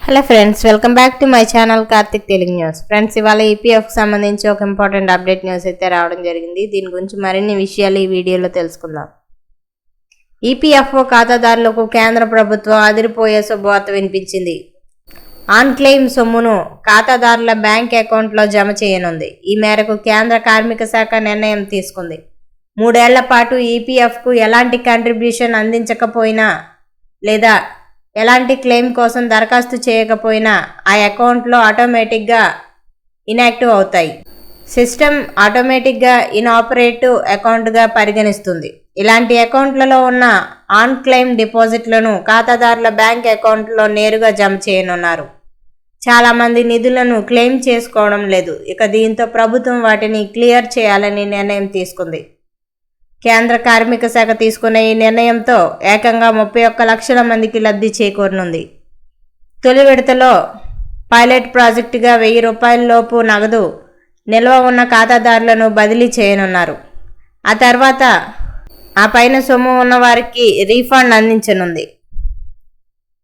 Hello friends, welcome back to my channel Karthik Telugu news. Friends, ఇవాళ ఈపీఎఫ్కి సంబంధించి ఒక ఇంపార్టెంట్ అప్డేట్ న్యూస్ అయితే రావడం జరిగింది. దీని గురించి మరిన్ని విషయాలు ఈ వీడియోలో తెలుసుకుందాం. ఈపీఎఫ్ఓ ఖాతాదారులకు కేంద్ర ప్రభుత్వం అదిరిపోయే శుభవార్త వినిపించింది. ఆన్ క్లెయిమ్ సొమ్మును ఖాతాదారుల బ్యాంక్ అకౌంట్లో జమ చేయనుంది. ఈ మేరకు కేంద్ర కార్మిక శాఖ నిర్ణయం తీసుకుంది. 3 ఏళ్ల పాటు ఈపీఎఫ్కు ఎలాంటి కంట్రిబ్యూషన్ అందించకపోయినా లేదా ఎలాంటి క్లెయిమ్ కోసం దరఖాస్తు చేయకపోయినా ఆ అకౌంట్లో ఆటోమేటిక్గా ఇన్యాక్టివ్ అవుతాయి. సిస్టమ్ ఆటోమేటిక్గా ఇన్ఆపరేటివ్ అకౌంట్గా పరిగణిస్తుంది. ఇలాంటి అకౌంట్లలో ఉన్న ఆన్ క్లెయిమ్ డిపాజిట్లను ఖాతాదారుల బ్యాంక్ అకౌంట్లో నేరుగా జమ చేయనున్నారు. చాలామంది నిధులను క్లెయిమ్ చేసుకోవడం లేదు. ఇక దీంతో ప్రభుత్వం వాటిని క్లియర్ చేయాలని నిర్ణయం తీసుకుంది. కేంద్ర కార్మిక శాఖ తీసుకున్న ఈ నిర్ణయంతో ఏకంగా 31 లక్షల మందికి లబ్ధి చేకూరనుంది. తొలి విడతలో పైలట్ ప్రాజెక్టుగా ₹1000 లోపు నగదు నిల్వ ఉన్న ఖాతాదారులను బదిలీ చేయనున్నారు. ఆ తర్వాత ఆ పైన సొమ్ము ఉన్న వారికి రీఫండ్ అందించనుంది.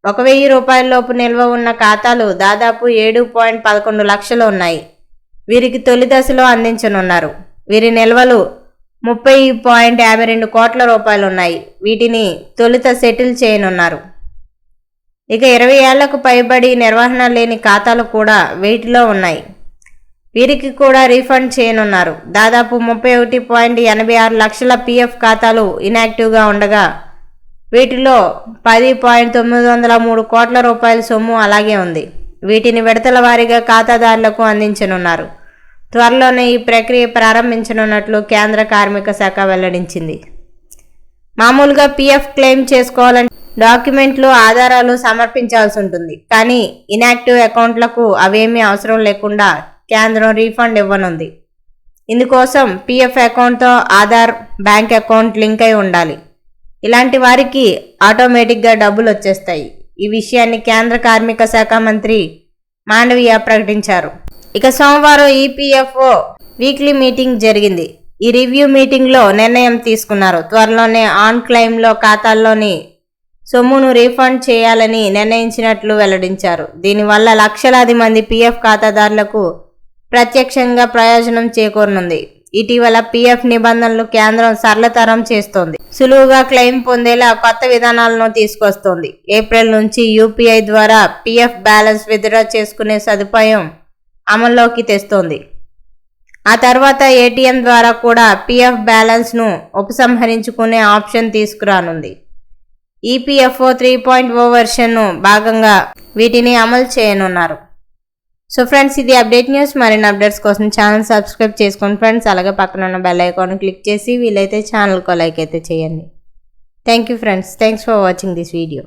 ₹1000 లోపు నిల్వ ఉన్న ఖాతాలు దాదాపు 7.11 లక్షలు ఉన్నాయి. వీరికి తొలి దశలో అందించనున్నారు. వీరి నిల్వలు ₹30.52 కోట్ల ఉన్నాయి. వీటిని తొలుత సెటిల్ చేయనున్నారు. ఇక 20 ఏళ్లకు పైబడి నిర్వహణ లేని ఖాతాలు కూడా వీటిలో ఉన్నాయి. వీరికి కూడా రీఫండ్ చేయనున్నారు. దాదాపు 31.86 లక్షల పీఎఫ్ ఖాతాలు ఇన్యాక్టివ్గా ఉండగా వీటిలో ₹10.903 కోట్ల సొమ్ము అలాగే ఉంది. వీటిని విడతల వారీగా ఖాతాదారులకు అందించనున్నారు. త్వరలోనే ఈ ప్రక్రియ ప్రారంభించనున్నట్లు కేంద్ర కార్మిక శాఖ వెల్లడించింది. మామూలుగా పీఎఫ్ క్లెయిమ్ చేసుకోవాలంటే డాక్యుమెంట్లు, ఆధారాలు సమర్పించాల్సి ఉంటుంది. కానీ ఇన్యాక్టివ్ అకౌంట్లకు అవేమీ అవసరం లేకుండా కేంద్రం రీఫండ్ ఇవ్వనుంది. ఇందుకోసం పీఎఫ్ అకౌంట్తో ఆధార్, బ్యాంక్ అకౌంట్ లింక్ అయి ఉండాలి. ఇలాంటి వారికి ఆటోమేటిక్గా డబ్బులు వచ్చేస్తాయి. ఈ విషయాన్ని కేంద్ర కార్మిక శాఖ మంత్రి మాండవీయ ప్రకటించారు. ఇక సోమవారం ఈపీఎఫ్ఓ వీక్లీ మీటింగ్ జరిగింది. ఈ రివ్యూ మీటింగ్లో నిర్ణయం తీసుకున్నారు. త్వరలోనే ఆన్ క్లెయిమ్లో ఖాతాల్లోని సొమ్మును రీఫండ్ చేయాలని నిర్ణయించినట్లు వెల్లడించారు. దీనివల్ల లక్షలాది మంది పీఎఫ్ ఖాతాదారులకు ప్రత్యక్షంగా ప్రయోజనం చేకూరనుంది. ఇటీవల పీఎఫ్ నిబంధనలు కేంద్రం సరళతరం చేస్తోంది. సులువుగా క్లెయిమ్ పొందేలా కొత్త విధానాలను తీసుకొస్తోంది. ఏప్రిల్ నుంచి యూపీఐ ద్వారా పీఎఫ్ బ్యాలెన్స్ విత్డ్రా చేసుకునే సదుపాయం అమల్లోకి తెస్తోంది. ఆ తర్వాత ఏటీఎం ద్వారా కూడా పీఎఫ్ బ్యాలెన్స్ను ఉపసంహరించుకునే ఆప్షన్ తీసుకురానుంది. ఈపీఎఫ్ఓ 3.0 వెర్షన్ను భాగంగా వీటిని అమలు చేయనున్నారు. సో ఫ్రెండ్స్, ఇది అప్డేట్ న్యూస్. మరిన్ని అప్డేట్స్ కోసం ఛానల్ సబ్స్క్రైబ్ చేసుకోండి ఫ్రెండ్స్. అలాగే పక్కన ఉన్న బెల్ ఐకాన్ క్లిక్ చేసి వీలైతే ఛానల్కు లైక్ అయితే చేయండి. Thank you friends. Thanks for watching this video.